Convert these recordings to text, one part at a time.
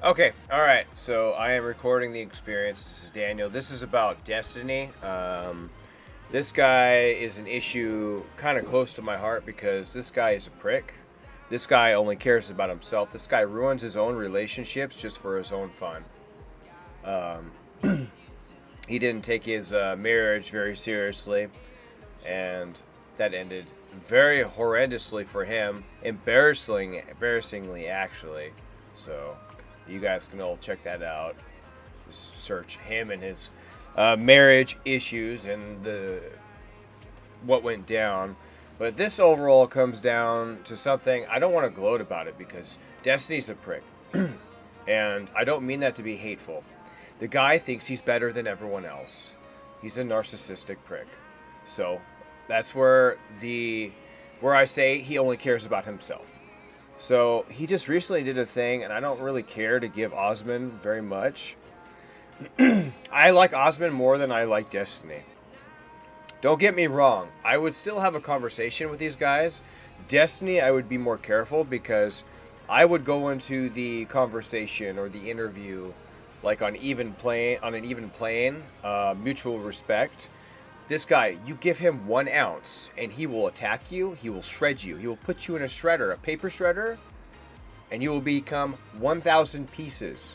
Okay, alright, so I am recording the experience. This is Daniel. This is about Destiny. This guy is an issue kind of close to my heart because this guy is a prick. This guy only cares about himself. This guy ruins his own relationships just for his own fun. Um, he didn't take his marriage very seriously, and that ended very horrendously for him. Embarrassingly, actually. So, you guys can all check that out. Just search him and his marriage issues and the what went down. But this overall comes down to something I don't want to gloat about it because Destiny's a prick, and I don't mean that to be hateful. The guy thinks he's better than everyone else. He's a narcissistic prick. So that's where I say he only cares about himself. So he just recently did a thing, and I don't really care to give Osmond very much. I like Osmond more than I like Destiny. Don't get me wrong, I would still have a conversation with these guys. Destiny, I would be more careful because I would go into the conversation or the interview like on an even plane, mutual respect. This guy, you give him 1 ounce and he will attack you. He will shred you. He will put you in a shredder, a paper shredder, and you will become 1,000 pieces.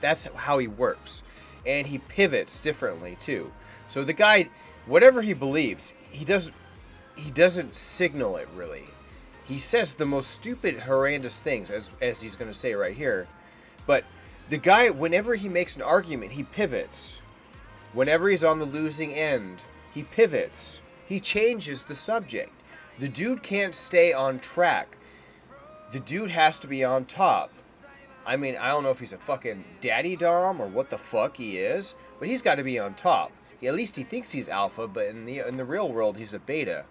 That's how he works, and he pivots differently too. So the guy, whatever he believes, he doesn't signal it really. He says the most stupid, horrendous things, as he's going to say right here. But the guy, whenever he makes an argument, he pivots. Whenever he's on the losing end, he pivots. He changes the subject. The dude can't stay on track. The dude has to be on top. I mean, I don't know if he's a fucking daddy dom or what the fuck he is, but he's got to be on top. At least he thinks he's alpha, but in the real world, he's a beta.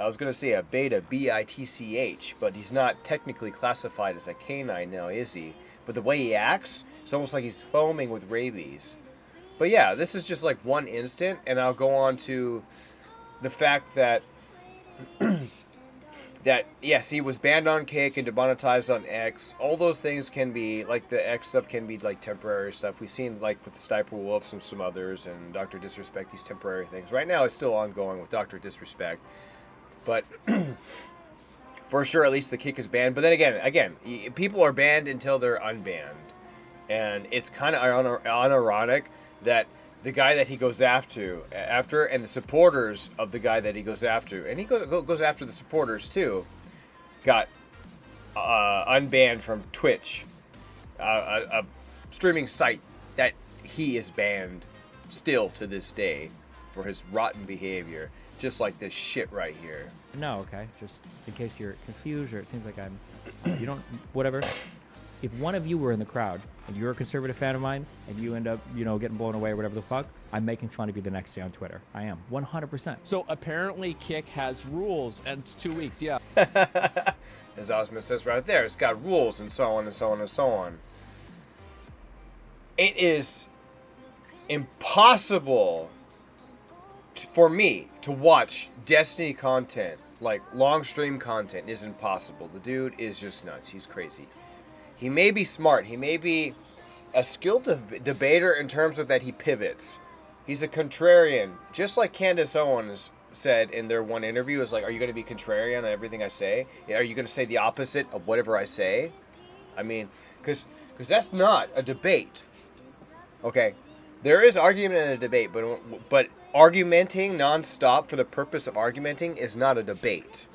I was gonna say a beta, bitch, but he's not technically classified as a canine now, is he? But the way he acts, it's almost like he's foaming with rabies. But yeah, this is just like one instant, and I'll go on to the fact that yes, he was banned on Kick and demonetized on X. All those things can be like the X stuff can be like temporary stuff. We've seen like with the Sniper Wolves and some others, and Doctor Disrespect, these temporary things. Right now, it's still ongoing with Doctor Disrespect, but for sure, at least the Kick is banned. But then again, people are banned until they're unbanned, and it's kind of unironic that the guy that he goes after, and the supporters of the guy that he goes after, and he goes after the supporters too, got unbanned from Twitch, a streaming site that he is banned still to this day for his rotten behavior, just like this shit right here. No, okay. Just in case you're confused or it seems like you don't, whatever. If one of you were in the crowd and you're a conservative fan of mine and you end up, getting blown away or whatever the fuck, I'm making fun of you the next day on Twitter. I am. 100%. So apparently Kick has rules, and it's 2 weeks, yeah. As Osmond says right there, it's got rules and so on and so on and so on. It is impossible for me to watch Destiny content, like long stream content is impossible. The dude is just nuts. He's crazy. He may be smart. He may be a skilled debater in terms of that he pivots. He's a contrarian. Just like Candace Owens said in their one interview, is like, are you going to be contrarian on everything I say? Are you going to say the opposite of whatever I say? I mean, because that's not a debate. Okay? There is argument in a debate, but argumenting nonstop for the purpose of argumenting is not a debate.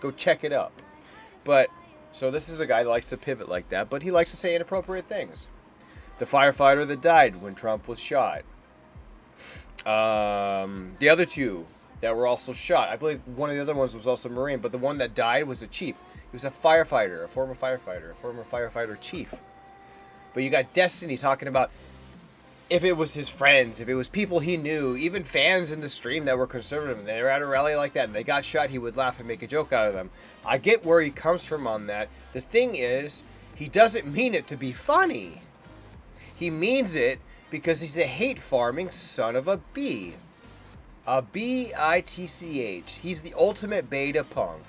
Go check it up. But so this is a guy that likes to pivot like that, but he likes to say inappropriate things. The firefighter that died when Trump was shot. The other two that were also shot. I believe one of the other ones was also a Marine, but the one that died was a chief. He was a firefighter, a former firefighter chief. But you got Destiny talking about if it was his friends, if it was people he knew, even fans in the stream that were conservative, and they were at a rally like that and they got shot, he would laugh and make a joke out of them. I get where he comes from on that. The thing is, he doesn't mean it to be funny. He means it because he's a hate-farming son of a B. A bitch. He's the ultimate beta punk.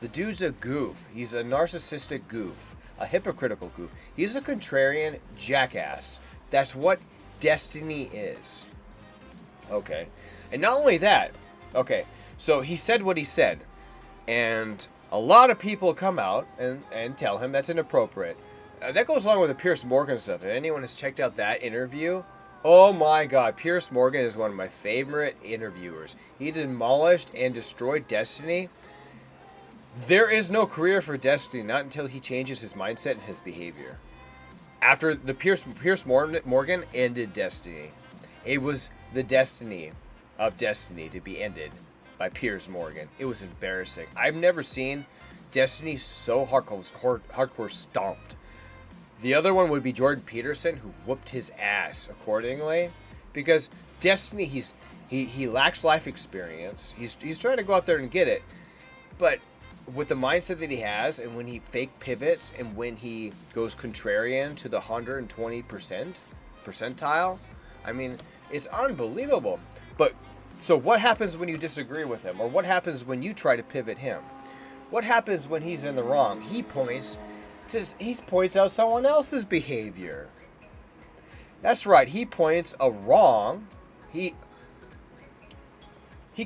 The dude's a goof. He's a narcissistic goof. A hypocritical goof. He's a contrarian jackass. That's what Destiny is. Okay. And not only that, okay, so he said what he said. And a lot of people come out and tell him that's inappropriate. That goes along with the Piers Morgan stuff. If anyone has checked out that interview, oh my god, Piers Morgan is one of my favorite interviewers. He demolished and destroyed Destiny. There is no career for Destiny, not until he changes his mindset and his behavior. After the Piers Morgan ended Destiny, it was the destiny of Destiny to be ended by Piers Morgan. It was embarrassing. I've never seen Destiny so hardcore stomped. The other one would be Jordan Peterson, who whooped his ass accordingly, because Destiny, he lacks life experience. He's trying to go out there and get it, but with the mindset that he has, and when he fake pivots, and when he goes contrarian to the 120% percentile, I mean, it's unbelievable. But so what happens when you disagree with him, or what happens when you try to pivot him? What happens when he's in the wrong? He points out someone else's behavior. That's right. He points a wrong. He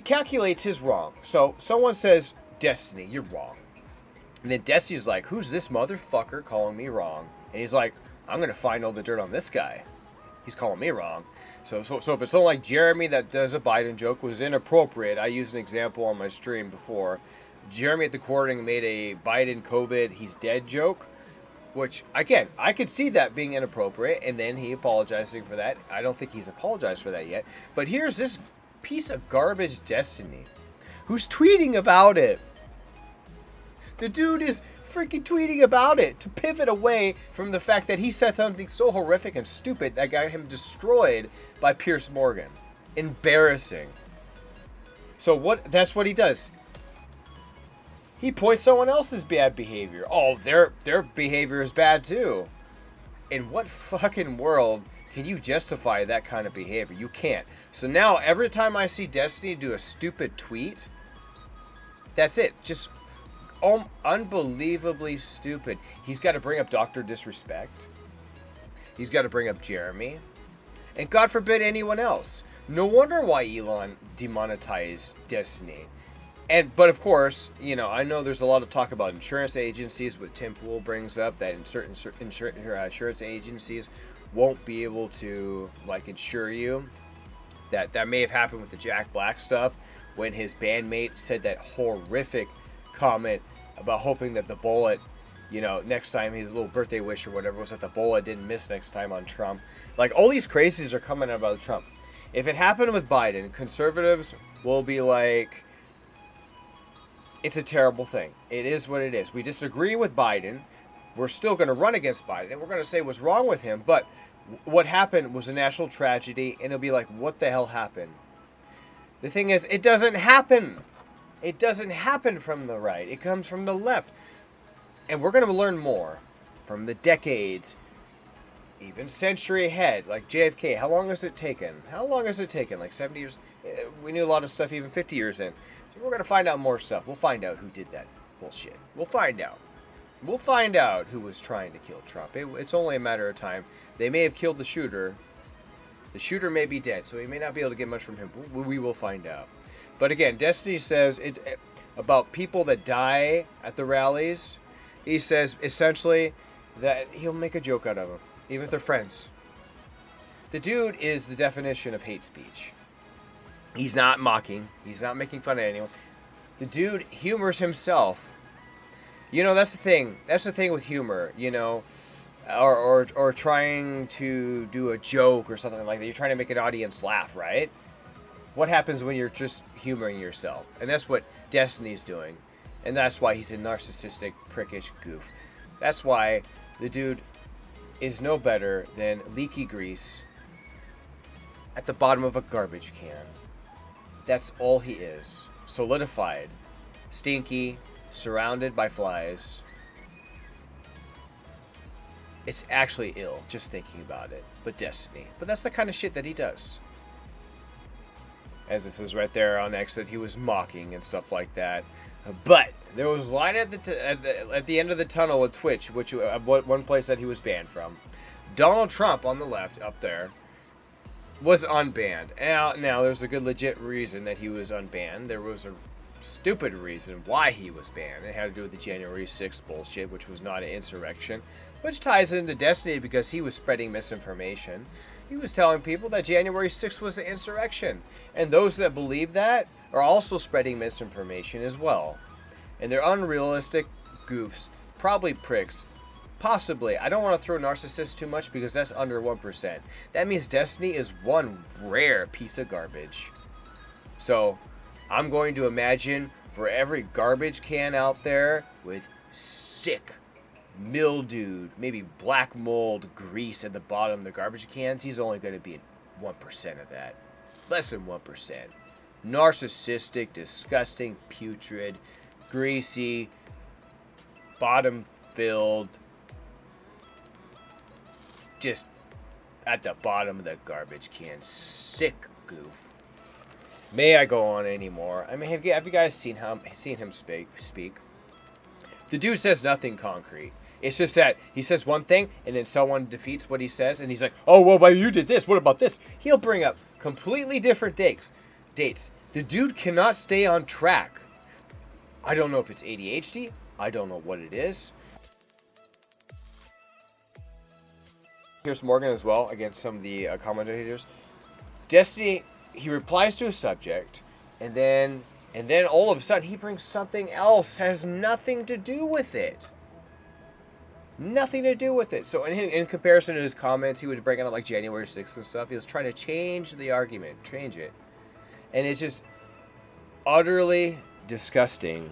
calculates his wrong. So someone says, Destiny, you're wrong. And then Destiny's like, who's this motherfucker calling me wrong? And he's like, I'm going to find all the dirt on this guy. He's calling me wrong. So if it's someone like Jeremy that does a Biden joke was inappropriate, I used an example on my stream before. Jeremy at the Quartering made a Biden COVID, he's dead joke, which, again, I could see that being inappropriate, and then he apologizing for that. I don't think he's apologized for that yet. But here's this piece of garbage Destiny who's tweeting about it. The dude is freaking tweeting about it to pivot away from the fact that he said something so horrific and stupid that got him destroyed by Piers Morgan. Embarrassing. So that's what he does. He points someone else's bad behavior. Oh, their behavior is bad too. In what fucking world can you justify that kind of behavior? You can't. So now every time I see Destiny do a stupid tweet, that's it. Just unbelievably stupid. He's got to bring up Dr. Disrespect. He's got to bring up Jeremy. And God forbid anyone else. No wonder why Elon demonetized Destiny. But of course, I know there's a lot of talk about insurance agencies, what Tim Pool brings up, that in certain insurance agencies won't be able to insure you. That may have happened with the Jack Black stuff, when his bandmate said that horrific comment about hoping that the bullet, next time, his little birthday wish or whatever was that the bullet didn't miss next time on Trump. All these crazies are coming out about Trump. If it happened with Biden, conservatives will be like, it's a terrible thing. It is what it is. We disagree with Biden. We're still going to run against Biden. And we're going to say what's wrong with him. But what happened was a national tragedy. And it'll be like, what the hell happened? The thing is, it doesn't happen. It doesn't happen from the right. It comes from the left. And we're going to learn more from the decades, even century ahead. Like JFK, how long has it taken? How long has it taken? Like 70 years? We knew a lot of stuff even 50 years in. So we're going to find out more stuff. We'll find out who did that bullshit. We'll find out. We'll find out who was trying to kill Trump. It's only a matter of time. They may have killed the shooter. The shooter may be dead, so we may not be able to get much from him. We will find out. But again, Destiny says about people that die at the rallies. He says essentially that he'll make a joke out of them, even if they're friends. The dude is the definition of hate speech. He's not mocking. He's not making fun of anyone. The dude humors himself. That's the thing. That's the thing with humor, or trying to do a joke or something like that. You're trying to make an audience laugh, right? What happens when you're just humoring yourself? And that's what Destiny's doing. And that's why he's a narcissistic, prickish goof. That's why the dude is no better than leaky grease at the bottom of a garbage can. That's all he is. Solidified. Stinky. Surrounded by flies. It's actually ill, just thinking about it. But Destiny. But that's the kind of shit that he does. As it says right there on X that he was mocking and stuff like that. But there was light at the end of the tunnel with Twitch, which one place that he was banned from. Donald Trump on the left up there was unbanned. Now there's a good legit reason that he was unbanned. There was a stupid reason why he was banned. It had to do with the January 6th bullshit, which was not an insurrection, which ties into Destiny because he was spreading misinformation. He was telling people that January 6th was an insurrection, and those that believe that are also spreading misinformation as well. And they're unrealistic goofs, probably pricks, possibly. I don't want to throw narcissists too much because that's under 1%. That means Destiny is one rare piece of garbage. So I'm going to imagine for every garbage can out there with sick, mildewed, maybe black mold grease at the bottom of the garbage cans, he's only going to be 1% of that. Less than 1%. Narcissistic, disgusting, putrid, greasy, bottom filled, just at the bottom of the garbage can. Sick goof. May I go on anymore? I mean, have you guys seen him speak? The dude says nothing concrete. It's just that he says one thing, and then someone defeats what he says, and he's like, oh, well, but you did this. What about this? He'll bring up completely different dates. The dude cannot stay on track. I don't know if it's ADHD. I don't know what it is. Here's Morgan as well, against some of the commentators. Destiny, he replies to a subject, and then all of a sudden he brings something else that has nothing to do with it. Nothing to do with it. So in comparison to his comments, he was bringing up like January 6th and stuff. He was trying to change the argument, change it. And it's just utterly disgusting.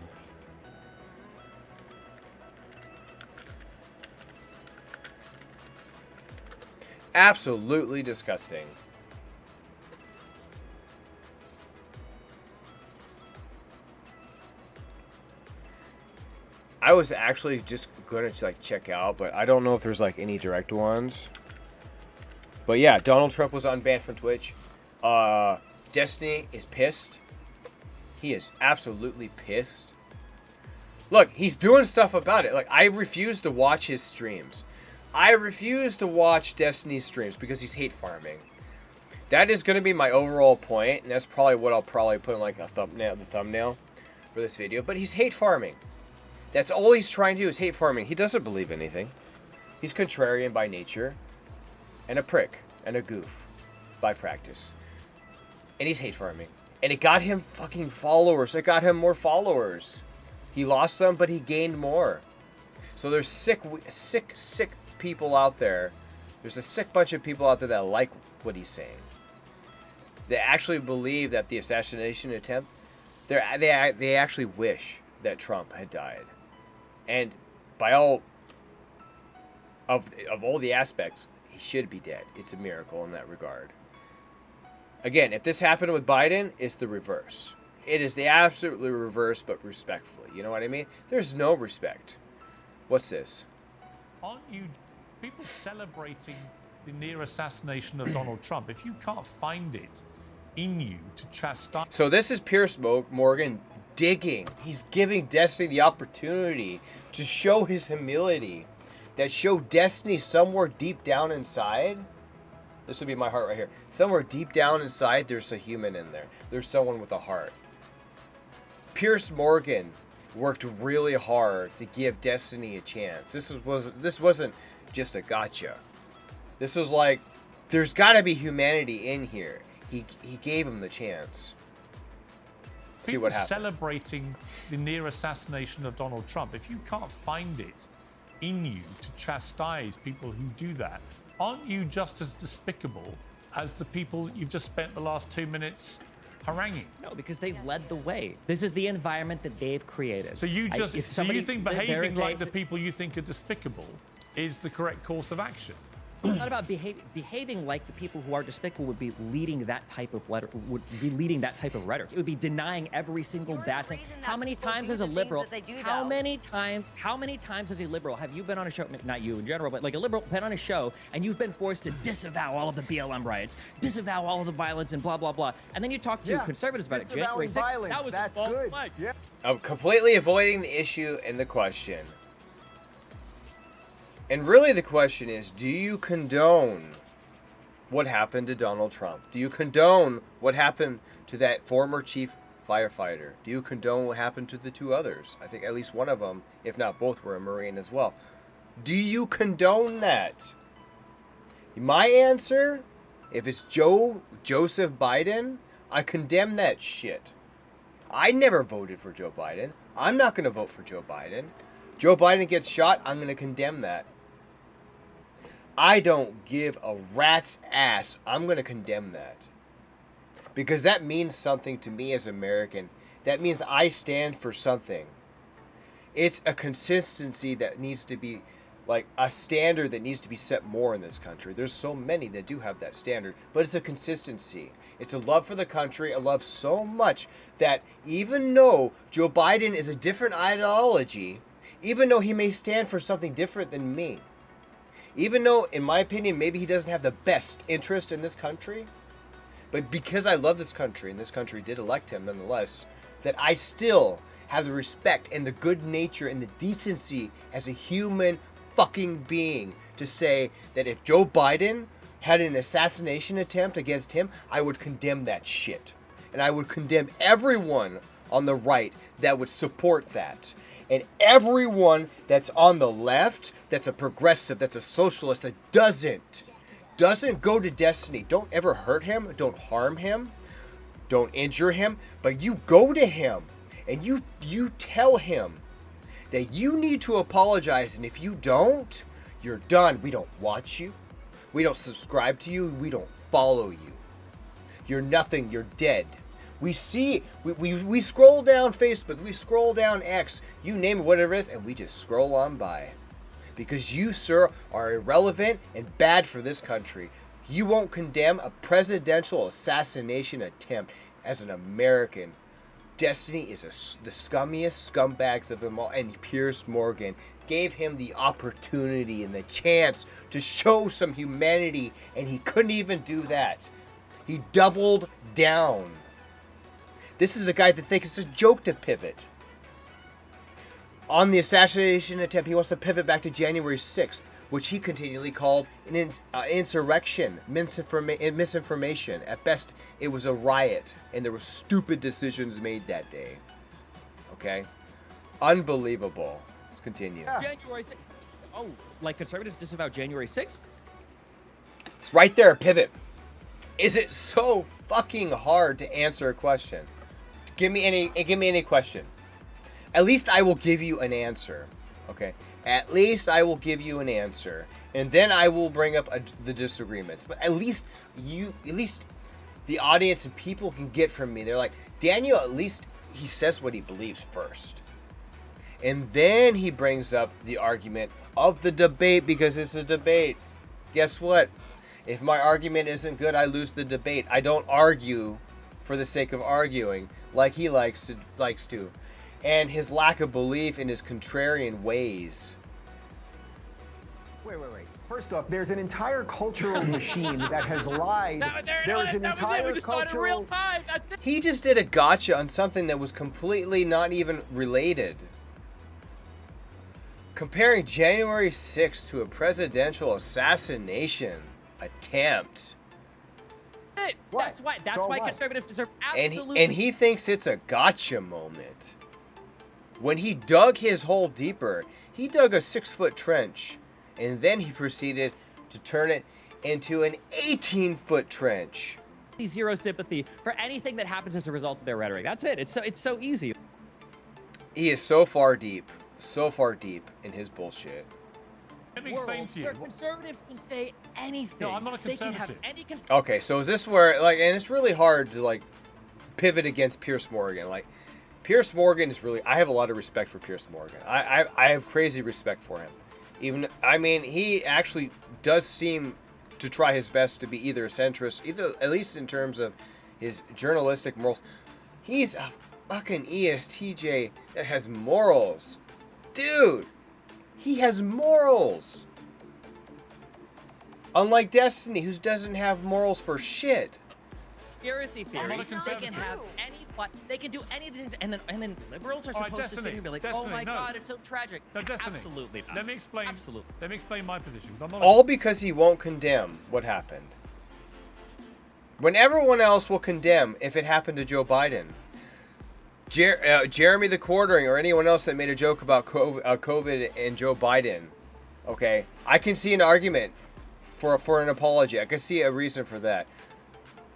Absolutely disgusting. I was actually just going to like check out, but I don't know if there's like any direct ones. But yeah, Donald Trump was unbanned from Twitch. Destiny is pissed. He is absolutely pissed. Look, he's doing stuff about it. Like, I refuse to watch his streams. I refuse to watch Destiny's streams because he's hate farming. That is going to be my overall point, and that's probably what I'll probably put in like a thumbnail for this video. But he's hate farming. That's all he's trying to do is hate farming. He doesn't believe anything. He's contrarian by nature, and a prick, and a goof by practice. And he's hate farming. And it got him fucking followers. It got him more followers. He lost them, but he gained more. So there's sick people out there. There's a sick bunch of people out there that like what he's saying. They actually believe that the assassination attempt, they actually wish that Trump had died. And by all of all the aspects, he should be dead. It's a miracle in that regard. Again, if this happened with Biden, it's the reverse. It is the absolutely reverse, but respectfully. You know what I mean? There's no respect. What's this? Aren't you people celebrating the near assassination of Donald Trump? If you can't find it in you to chastise... So this is Piers Morgan digging. He's giving Destiny the opportunity to show his humility. That show Destiny somewhere deep down inside. This would be my heart right here. Somewhere deep down inside, there's a human in there. There's someone with a heart. Piers Morgan worked really hard to give Destiny a chance. This wasn't just a gotcha. This was like, there's got to be humanity in here. He gave him the chance. See what happens. Celebrating the near assassination of Donald Trump. If you can't find it in you to chastise people who do that, aren't you just as despicable as the people you've just spent the last 2 minutes haranguing? No, because they've led the way. This is the environment that they've created. So you think behaving like the people you think are despicable is the correct course of action? It's not about behaving like the people who are despicable would be leading that type of rhetoric. It would be denying every single bad thing. How many times as a liberal? How many times as a liberal have you been on a show? Not you in general, but like a liberal been on a show and you've been forced to disavow all of the BLM riots, disavow all of the violence, and blah blah blah. And then you talk to conservatives about it. January 6th, violence. that was That's a false good. flag. Yeah. I'm completely avoiding the issue and the question. And really the question is, do you condone what happened to Donald Trump? Do you condone what happened to that former chief firefighter? Do you condone what happened to the two others? I think at least one of them, if not both, were a Marine as well. Do you condone that? My answer, if it's Joseph Biden, I condemn that shit. I never voted for Joe Biden. I'm not going to vote for Joe Biden. Joe Biden gets shot, I'm going to condemn that. I don't give a rat's ass. I'm going to condemn that. Because that means something to me as an American. That means I stand for something. It's a consistency that needs to be, like a standard that needs to be set more in this country. There's so many that do have that standard, but it's a consistency. It's a love for the country, a love so much that even though Joe Biden is a different ideology, even though he may stand for something different than me, even though, in my opinion, maybe he doesn't have the best interest in this country, but because I love this country, and this country did elect him nonetheless, that I still have the respect and the good nature and the decency as a human fucking being to say that if Joe Biden had an assassination attempt against him, I would condemn that shit. And I would condemn everyone on the right that would support that. And everyone that's on the left, that's a progressive, that's a socialist, that doesn't go to Destiny. Don't ever hurt him. Don't harm him. Don't injure him. But you go to him and you tell him that you need to apologize. And if you don't, you're done. We don't watch you. We don't subscribe to you. We don't follow you. You're nothing. You're dead. We see, we scroll down Facebook, we scroll down X, you name it, whatever it is, and we just scroll on by. Because you, sir, are irrelevant and bad for this country. You won't condemn a presidential assassination attempt as an American. Destiny is the scummiest scumbags of them all, and Piers Morgan gave him the opportunity and the chance to show some humanity, and he couldn't even do that. He doubled down. This is a guy that thinks it's a joke to pivot. On the assassination attempt, he wants to pivot back to January 6th, which he continually called an insurrection, misinformation. At best, it was a riot, and there were stupid decisions made that day. Okay? Unbelievable. Let's continue. January 6th. Oh, like conservatives disavow January 6th? It's right there, pivot. Is it so fucking hard to answer a question? Give me any question. At least I will give you an answer. Okay? At least I will give you an answer. And then I will bring up the disagreements. But at least the audience and people can get from me. They're like, Daniel, at least he says what he believes first. And then he brings up the argument of the debate because it's a debate. Guess what? If my argument isn't good, I lose the debate. I don't argue for the sake of arguing like he likes to. And his lack of belief in his contrarian ways. Wait. First off, there's an entire cultural machine that has lied. There is an entire cultural... He just did a gotcha on something that was completely not even related. Comparing January 6th to a presidential assassination attempt. That's why conservatives deserve absolutely. And he thinks it's a gotcha moment. When he dug his hole deeper, he dug a 6-foot trench, and then he proceeded to turn it into an 18-foot trench. Zero sympathy for anything that happens as a result of their rhetoric. That's it. It's so easy. He is so far deep in his bullshit. Let me explain to you. Conservatives can say anything. No, I'm not a conservative. They can have any Okay, so is this where, like, and it's really hard to, like, pivot against Piers Morgan. Like, Piers Morgan is really, I have a lot of respect for Piers Morgan. I have crazy respect for him. Even, I mean, he actually does seem to try his best to be either a centrist, either at least in terms of his journalistic morals. He's a fucking ESTJ that has morals. Dude, he has morals. Unlike Destiny, who doesn't have morals for shit. Conspiracy theories. not a They can conservative. have any, they can do anything, and then liberals are All right, supposed to sit Destiny, here and be like, Destiny, oh my no. god, it's so tragic. No, Destiny. Absolutely not. Let me explain. Absolutely. Let me explain my position. 'Cause I'm not All because he won't condemn what happened. When everyone else will condemn if it happened to Joe Biden. Jeremy the Quartering or anyone else that made a joke about COVID and Joe Biden. Okay, I can see an argument for an apology. I can see a reason for that.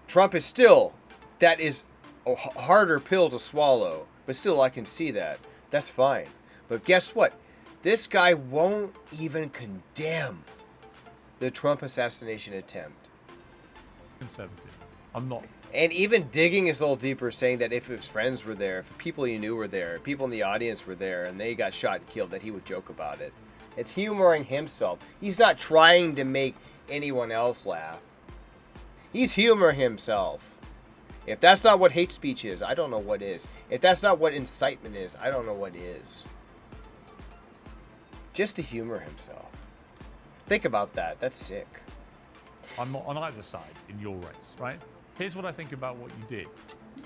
Trump is still, that is a harder pill to swallow, but still I can see that. That's fine. But guess what? This guy won't even condemn the Trump assassination attempt. conservative. I'm not. And even digging is a little deeper, saying that if his friends were there, if people he knew were there, people in the audience were there, and they got shot and killed, that he would joke about it. It's humoring himself. He's not trying to make anyone else laugh. He's humoring himself. If that's not what hate speech is, I don't know what is. If that's not what incitement is, I don't know what is. Just to humor himself. Think about that. That's sick. I'm not on either side in your race, right? Here's what I think about what you did.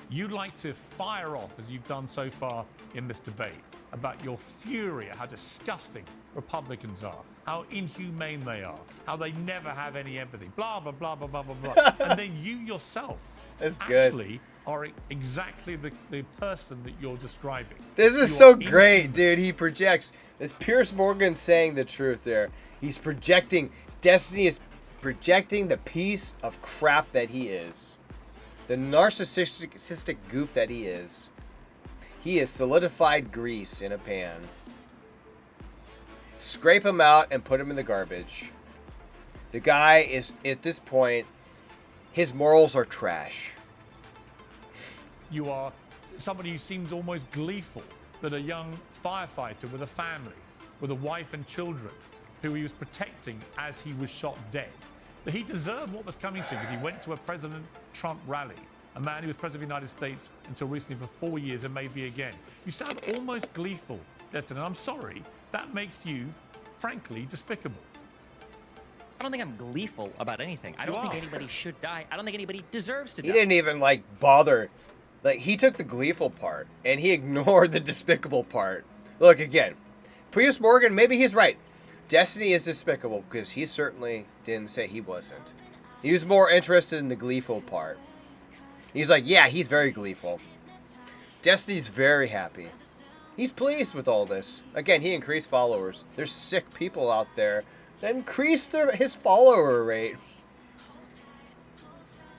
You'd like to fire off, as you've done so far in this debate, about your fury at how disgusting Republicans are, how inhumane they are, how they never have any empathy, blah, blah, blah, blah, blah, blah, blah. And then you yourself That's good. actually are exactly the person that you're describing. This is You so are great, inhuman. dude. He projects. Is Piers Morgan saying the truth there? He's projecting. Destiny is projecting the piece of crap that he is. The narcissistic goof that he is. He is solidified grease in a pan. Scrape him out and put him in the garbage. The guy is, at this point, his morals are trash. You are somebody who seems almost gleeful that a young firefighter with a family, with a wife and children, who he was protecting as he was shot dead, that he deserved what was coming to him because he went to a President Trump rally, a man who was President of the United States until recently for 4 years and maybe again. You sound almost gleeful, Destin, and I'm sorry, that makes you, frankly, despicable. I don't think I'm gleeful about anything. I don't think anybody should die. I don't think anybody deserves to die. He didn't even bother. He took the gleeful part and he ignored the despicable part. Look again, Piers Morgan, maybe he's right. Destiny is despicable because he certainly didn't say he wasn't. He was more interested in the gleeful part. He's like, yeah, he's very gleeful. Destiny's very happy. He's pleased with all this. Again, he increased followers. There's sick people out there that increased his follower rate.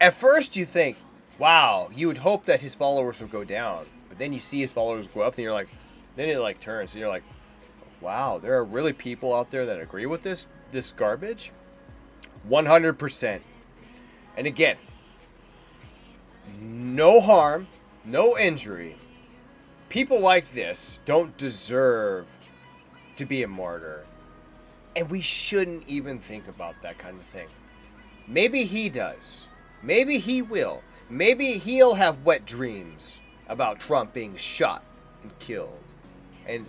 At first you think, wow, you would hope that his followers would go down. But then you see his followers go up and you're like, then it turns and you're like, wow, there are really people out there that agree with this garbage? 100%. And again, no harm, no injury. People like this don't deserve to be a martyr. And we shouldn't even think about that kind of thing. Maybe he does. Maybe he will. Maybe he'll have wet dreams about Trump being shot and killed. And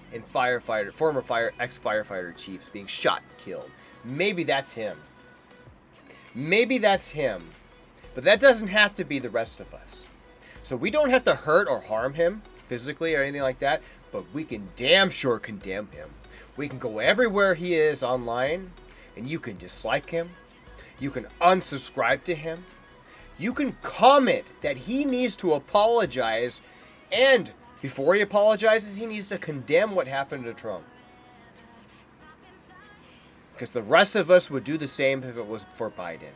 former ex-firefighter chiefs being shot and killed. Maybe that's him. Maybe that's him. But that doesn't have to be the rest of us. So we don't have to hurt or harm him physically or anything like that, but we can damn sure condemn him. We can go everywhere he is online, and you can dislike him. You can unsubscribe to him. You can comment that he needs to apologize, and before he apologizes, he needs to condemn what happened to Trump. Because the rest of us would do the same if it was for Biden.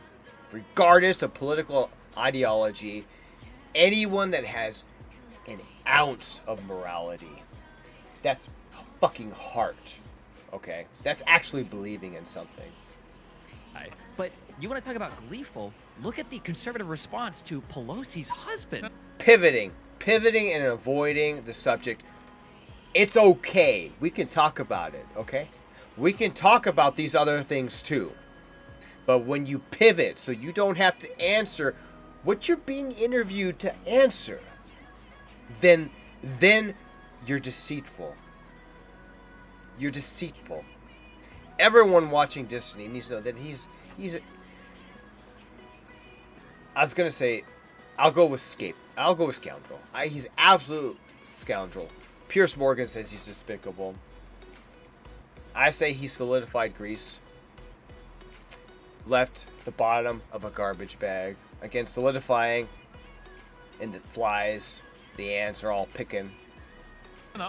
Regardless of political ideology, anyone that has an ounce of morality, that's a fucking heart. Okay? That's actually believing in something. But you want to talk about gleeful? Look at the conservative response to Pelosi's husband. Pivoting and avoiding the subject. It's okay. We can talk about it, okay? We can talk about these other things too. But when you pivot so you don't have to answer what you're being interviewed to answer, then you're deceitful. You're deceitful. Everyone watching Destiny needs to know that he's I was gonna say, I'll go with scoundrel. He's absolute scoundrel. Piers Morgan says he's despicable. I say he solidified Greece. Left the bottom of a garbage bag. Again, solidifying. And the flies, the ants are all picking.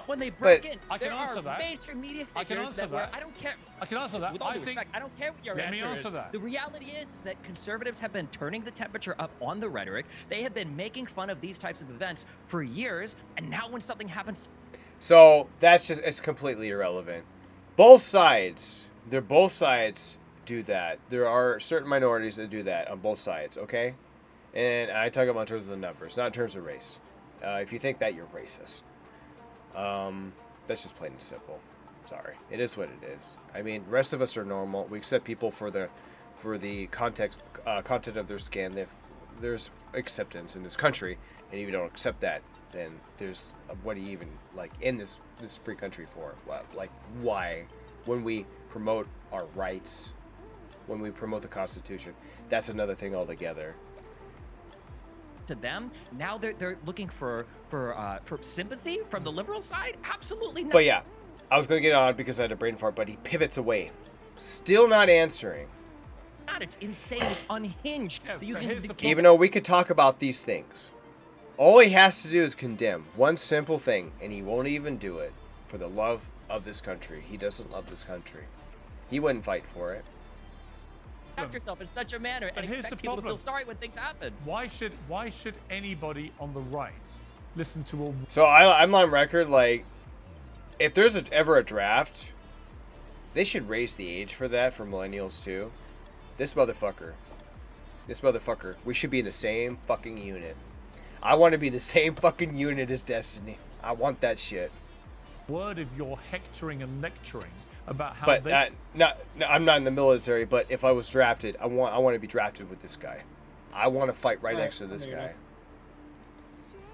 When they broke in, I can there answer are that. mainstream media I can figures answer that were, that. I don't care. I can answer that. With all I due think. respect, I don't care what your Let me answer answer is. that. The reality is that conservatives have been turning the temperature up on the rhetoric. They have been making fun of these types of events for years, and now when something happens, So it's completely irrelevant. Both sides do that. There are certain minorities that do that on both sides, okay? And I talk about in terms of the numbers, not in terms of race. If you think that, you're racist. That's just plain and simple. Sorry, it is what it is. I mean, the rest of us are normal. We accept people for the content of their skin. There's acceptance in this country, and if you don't accept that, then there's what are you even like in this free country for? Like why? When we promote our rights, when we promote the Constitution, that's another thing altogether. to them, now they're looking for sympathy from the liberal side. Absolutely not. But yeah, I was gonna get on because I had a brain fart, but he pivots away, still not answering. It's insane. It's unhinged. Yeah, that you but can here's the get- Even though we could talk about these things, all he has to do is condemn one simple thing, and he won't even do it for the love of this country. He doesn't love this country. He wouldn't fight for it. conduct yourself in such a manner But and here's expect the people to feel problem. sorry when things happen. Why should anybody on the right listen to a So I'm on record, like, if there's ever a draft, they should raise the age for that for millennials too. This motherfucker, we should be in the same fucking unit. I want to be the same fucking unit as Destiny. I want that shit. word of your hectoring and lecturing about how But they I'm not in the military. But if I was drafted, I want to be drafted with this guy. I want to fight right next to this guy.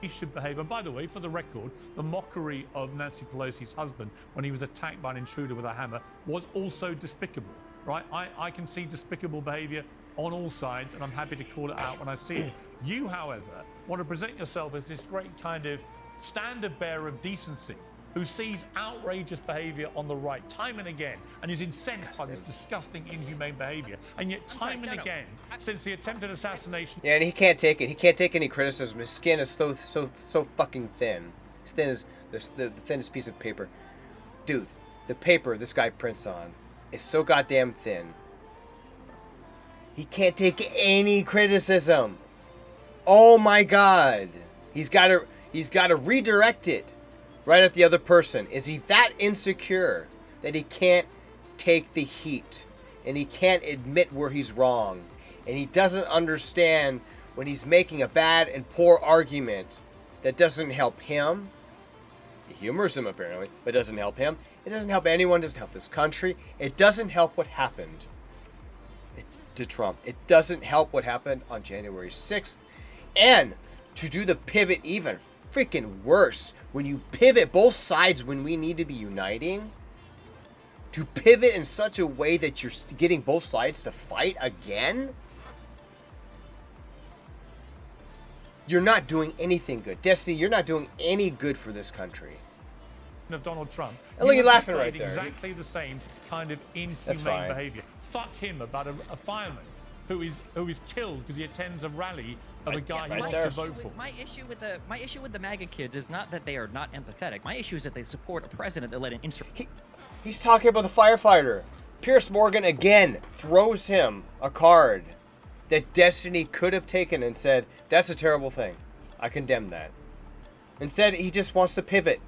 should behave. And by the way, for the record, the mockery of Nancy Pelosi's husband when he was attacked by an intruder with a hammer was also despicable, right? I can see despicable behavior on all sides, and I'm happy to call it out when I see it. You, however, want to present yourself as this great kind of standard bearer of decency who sees outrageous behavior on the right time and again and is incensed by this disgusting, inhumane behavior. And yet time and again, since the attempted assassination... Yeah, and he can't take it. He can't take any criticism. His skin is so fucking thin. As thin as the thinnest piece of paper. Dude, the paper this guy prints on is so goddamn thin. He can't take any criticism. Oh my god. He's got to redirect it right at the other person. Is he that insecure that he can't take the heat and he can't admit where he's wrong and he doesn't understand when he's making a bad and poor argument that doesn't help him? It humors him apparently, but doesn't help him. It doesn't help anyone, doesn't help this country. It doesn't help what happened to Trump. It doesn't help what happened on January 6th. And to do the pivot even freaking worse, when you pivot both sides when we need to be uniting, to pivot in such a way that you're getting both sides to fight again, you're not doing anything good. Destiny, you're not doing any good for this country. of Donald Trump, And look, you you're have laughing right displayed there. exactly the same kind of That's inhumane fine. behavior. Fuck him about a fireman who is killed because he attends a rally of a guy he right wants there. to vote for. My issue with the MAGA kids is not that they are not empathetic. My issue is that they support a president that let an He's talking about the firefighter. Piers Morgan again throws him a card that Destiny could have taken and said, that's a terrible thing. I condemn that. Instead, he just wants to pivot.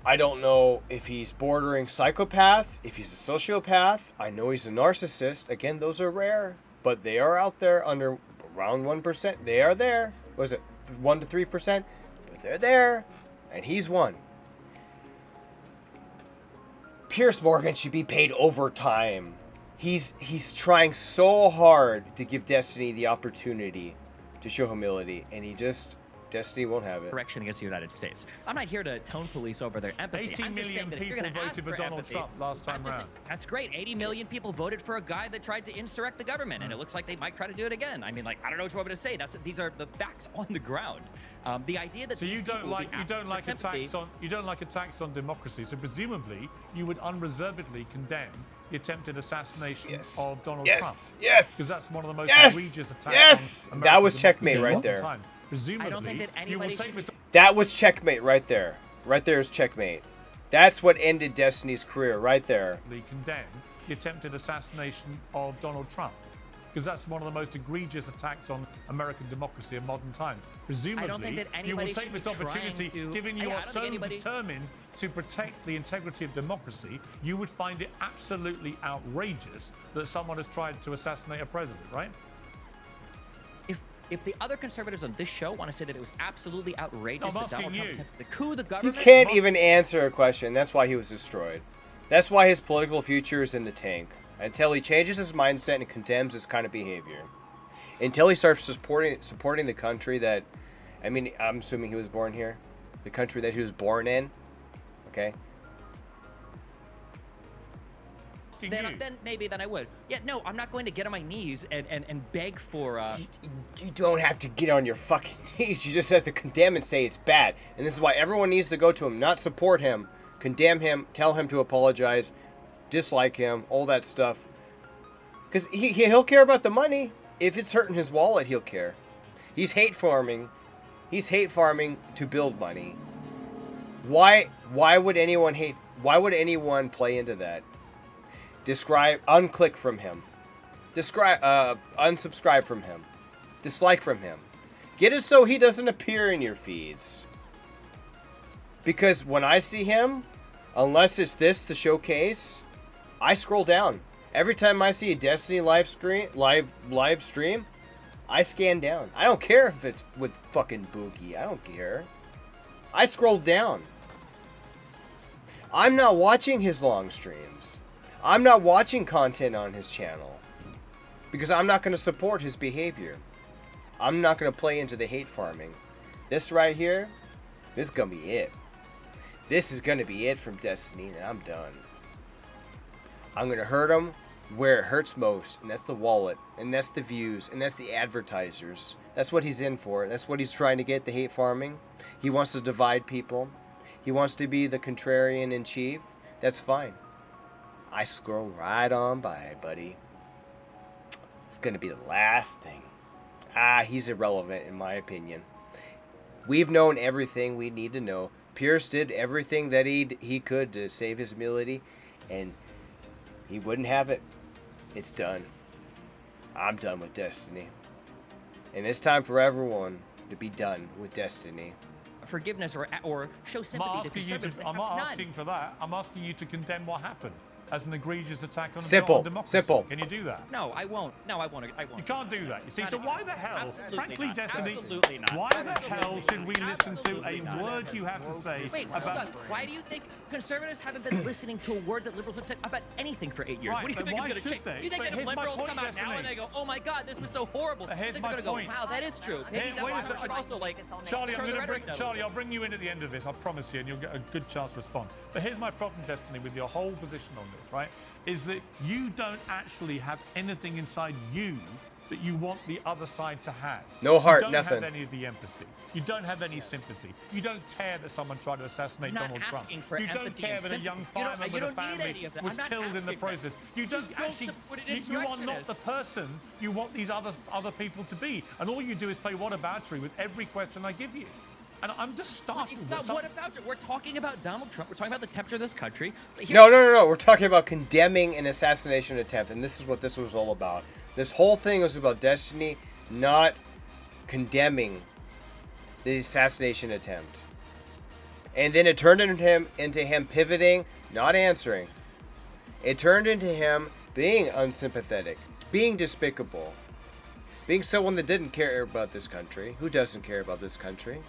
I don't know if he's bordering psychopath, if he's a sociopath. I know he's a narcissist. Again, those are rare, but they are out there under around 1%. They are there. Was it 1 to 3%? But they're there, and he's one. Piers Morgan should be paid overtime. He's trying so hard to give Destiny the opportunity to show humility, and Destiny won't have it. Correction against the United States. I'm not here to tone police over their empathy. 80 I'm just saying million that if you're people going to ask voted for for Donald empathy, Trump last time round. That's great. 80 million people voted for a guy that tried to insurrect the government, and it looks like they might try to do it again. I mean, like, I don't know what you want me to say. These are the facts on the ground. The idea that So you don't like attacks on democracy. So presumably you would unreservedly condemn the attempted assassination of Donald Trump. Yes. Because that's one of the most Yes. egregious attacks. Yes. On That was American checkmate democracy right in there. modern times. Presumably, I don't think that you will anybody take should this. That was checkmate right there. Right there is checkmate. That's what ended Destiny's career right there. Condemn the attempted assassination of Donald Trump. Because that's one of the most egregious attacks on American democracy in modern times. Presumably, you will take this opportunity, given you are so determined to protect the integrity of democracy, you would find it absolutely outrageous that someone has tried to assassinate a president, right? If the other conservatives on this show want to say that it was absolutely outrageous I'm that Donald asking Trump you. attempted to coup the He government, can't even answer a question. That's why he was destroyed. That's why his political future is in the tank. Until he changes his mindset and condemns this kind of behavior. Until he starts supporting the country that, I mean, I'm assuming he was born here. The country that he was born in. Okay? then maybe I would. Yeah, no, I'm not going to get on my knees and beg for. You don't have to get on your fucking knees. You just have to condemn and say it's bad. And this is why everyone needs to go to him, not support him, condemn him, tell him to apologize, dislike him, all that stuff. Because he'll care about the money. If it's hurting his wallet, he'll care. He's hate farming. He's hate farming to build money. Why would anyone hate? Why would anyone play into that? Unclick from him. Unsubscribe from him. Dislike from him. Get it so he doesn't appear in your feeds. Because when I see him, unless it's the showcase, I scroll down. Every time I see a Destiny live stream, I scan down. I don't care if it's with fucking Boogie. I don't care. I scroll down. I'm not watching his long streams. I'm not watching content on his channel. Because I'm not going to support his behavior. I'm not going to play into the hate farming. This right here, this is going to be it. This is going to be it from Destiny, and I'm done. I'm going to hurt him where it hurts most, and that's the wallet, and that's the views, and that's the advertisers. That's what he's in for. That's what he's trying to get, the hate farming. He wants to divide people. He wants to be the contrarian in chief. That's fine. I scroll right on by, buddy. It's going to be the last thing. He's irrelevant in my opinion. We've known everything we need to know. Pierce did everything that he could to save his humility, and he wouldn't have it. It's done. I'm done with Destiny. And it's time for everyone to be done with Destiny. Forgiveness or show sympathy to conservatives. I'm not asking for that. I'm asking you to condemn what happened as an egregious attack on democracy. Simple. Can you do that? No, I won't. No, I won't. You can't do that. You see, so why the hell, frankly, not. Destiny, Absolutely not. why the hell should we listen to a word you have to say Wait, hold about... on. Why do you think conservatives haven't been listening to a word that liberals have said about anything for 8 years? Right, what do you but think why is going to should change? they? You think But that if here's my liberals point, come out now Destiny. and they go, "Oh my God, this was so horrible," But you here's think they're my going to go, point. "Wow, that is true." Maybe Here- that wait a one second. should also like Charlie, turn the rhetoric down a Charlie, little I'll bring you in at the end of this, I promise you, and you'll get a good chance to respond. But here's my problem, Destiny, with your whole position on this, right? Is that you don't actually have anything inside you that you want the other side to have. No heart, you don't nothing. have any of the empathy. You don't have any sympathy. You don't care that someone tried to assassinate I'm not Donald Trump. asking for You don't empathy care and that a young sympathy. You don't- fireman you with a don't need family any of that. was I'm not killed in the asking for process. You don't Just go actually. support an You are not insurrectionist. the person you want these other people to be, and all you do is play whataboutery with every question I give you. And I'm just startled. It's that not what about it. We're talking about Donald Trump. We're talking about the temperature of this country. No. We're talking about condemning an assassination attempt, and this is what this was all about. This whole thing was about Destiny not condemning the assassination attempt. And then it turned into him pivoting, not answering. It turned into him being unsympathetic, being despicable, being someone that didn't care about this country. Who doesn't care about this country?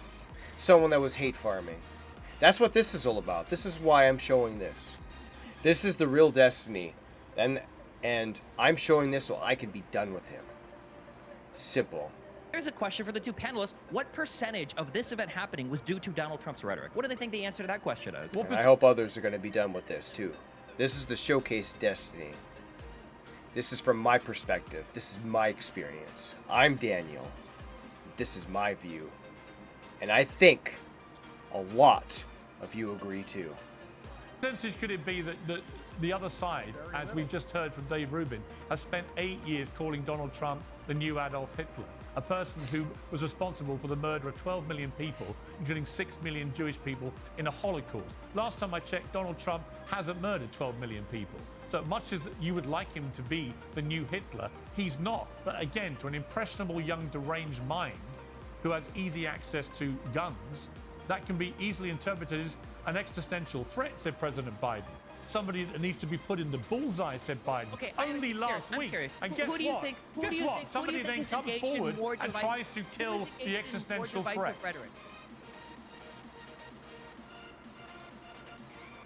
Someone that was hate farming. That's what this is all about. This is why I'm showing this. This is the real Destiny, and I'm showing this so I can be done with him. Simple. Here's a question for the two panelists. What percentage of this event happening was due to Donald Trump's rhetoric? What do they think the answer to that question is? And I hope others are going to be done with this too. This is the showcase Destiny. This is from my perspective. This is my experience. I'm Daniel. This is my view. And I think a lot of you agree too. Percentage could it be that the other side, as we've just heard from Dave Rubin, has spent 8 years calling Donald Trump the new Adolf Hitler, a person who was responsible for the murder of 12 million people, including 6 million Jewish people in a Holocaust. Last time I checked, Donald Trump hasn't murdered 12 million people. So much as you would like him to be the new Hitler, he's not. But again, to an impressionable young deranged mind who has easy access to guns, that can be easily interpreted as an existential threat, said President Biden. Somebody that needs to be put in the bullseye, said Biden. Okay, only last week. And guess what? Guess what? Somebody then comes forward and tries to kill the existential threat.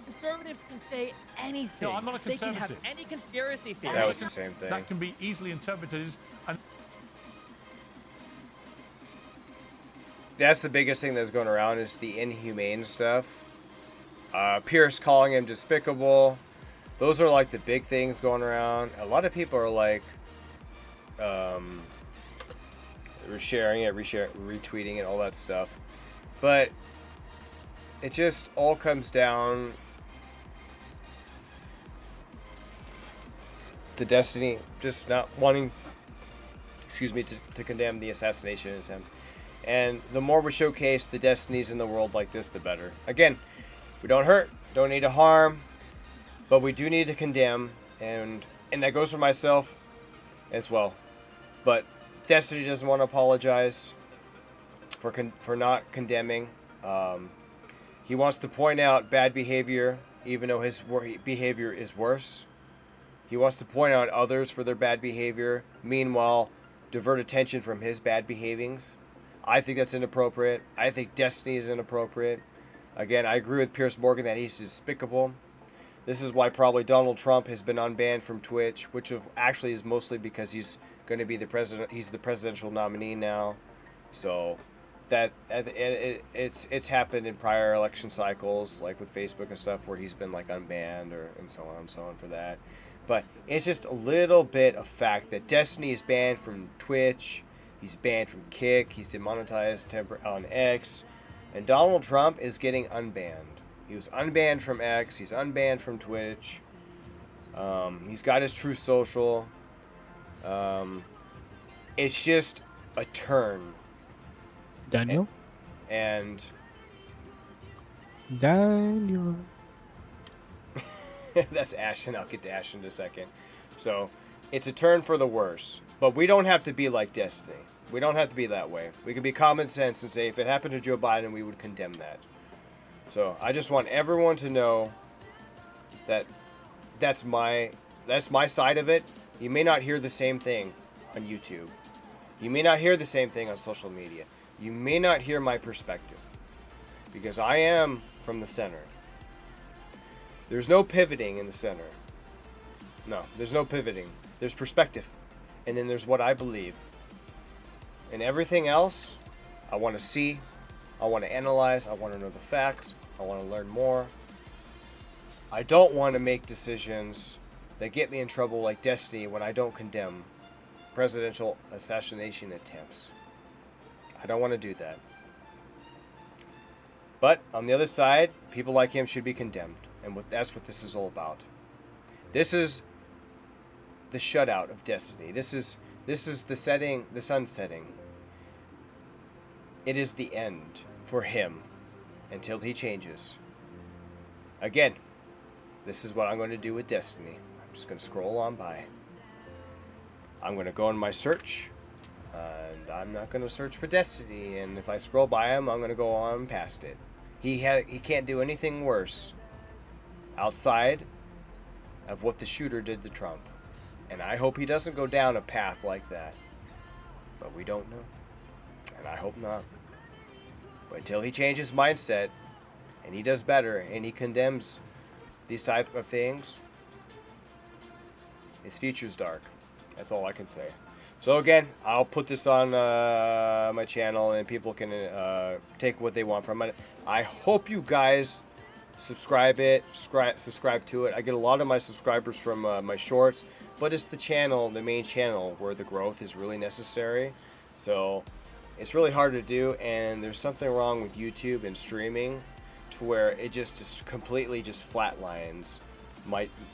Conservatives can say anything. No, I'm not a conservative. They can have any conspiracy theory. That was the same thing. That can be easily interpreted as an That's the biggest thing that's going around is the inhumane stuff. Piers calling him despicable. Those are like the big things going around. A lot of people are like sharing it, retweeting it, all that stuff. But it just all comes down to Destiny just not wanting, to condemn the assassination attempt. And the more we showcase the Destinies in the world like this, the better. Again, we don't hurt, don't need to harm, but we do need to condemn, and that goes for myself as well. But Destiny doesn't want to apologize for not condemning. He wants to point out bad behavior, even though his behavior is worse. He wants to point out others for their bad behavior, meanwhile divert attention from his bad behavings. I think that's inappropriate. I think Destiny is inappropriate. Again, I agree with Piers Morgan that he's despicable. This is why probably Donald Trump has been unbanned from Twitch, which actually is mostly because he's going to be the president. He's the presidential nominee now. So that it's happened in prior election cycles, like with Facebook and stuff, where he's been like unbanned and so on for that. But it's just a little bit of fact that Destiny is banned from Twitch. He's banned from Kick. He's demonetized on X. And Donald Trump is getting unbanned. He was unbanned from X. He's unbanned from Twitch. He's got his Truth Social. It's just a turn. Daniel? And Daniel. that's Ashton. I'll get to Ashton in a second. So it's a turn for the worse. But we don't have to be like Destiny. We don't have to be that way. We can be common sense and say if it happened to Joe Biden, we would condemn that. So I just want everyone to know that that's my side of it. You may not hear the same thing on YouTube. You may not hear the same thing on social media. You may not hear my perspective because I am from the center. There's no pivoting in the center. No, there's no pivoting. There's perspective. And then there's what I believe. And everything else, I want to see. I want to analyze. I want to know the facts. I want to learn more. I don't want to make decisions that get me in trouble like Destiny when I don't condemn presidential assassination attempts. I don't want to do that. But on the other side, people like him should be condemned. And that's what this is all about. This is the shutout of Destiny. This is the sun setting. It is the end for him until he changes. Again, this is what I'm going to do with Destiny. I'm just going to scroll on by. I'm going to go in my search, and I'm not going to search for Destiny. And if I scroll by him, I'm going to go on past it. He can't do anything worse outside of what the shooter did to Trump. And I hope he doesn't go down a path like that. But we don't know. And I hope not. But until he changes mindset, and he does better, and he condemns these type of things, his future's dark. That's all I can say. So again, I'll put this on my channel, and people can take what they want from it. I hope you guys subscribe to it. I get a lot of my subscribers from my shorts, but it's the channel, the main channel, where the growth is really necessary. So it's really hard to do, and there's something wrong with YouTube and streaming to where it just completely just flatlines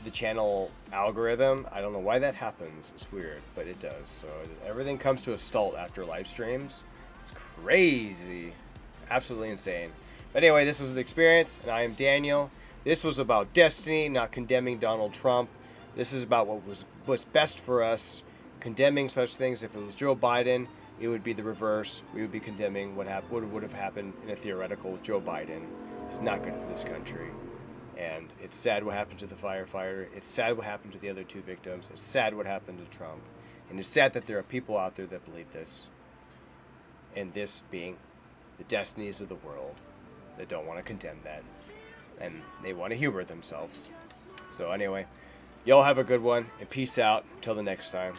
the channel algorithm. I don't know why that happens. It's weird, but it does. So everything comes to a stall after live streams. It's crazy, absolutely insane. But anyway, this was the experience, and I am Daniel. This was about Destiny, not condemning Donald Trump. This is about what's best for us. Condemning such things. If it was Joe Biden, it would be the reverse. We would be condemning what would have happened in a theoretical Joe Biden. It's not good for this country. And it's sad what happened to the firefighter. It's sad what happened to the other 2 victims. It's sad what happened to Trump. And it's sad that there are people out there that believe this. And this being the destinies of the world that don't want to condemn that. And they want to humor themselves. So anyway, y'all have a good one, and peace out. Until the next time.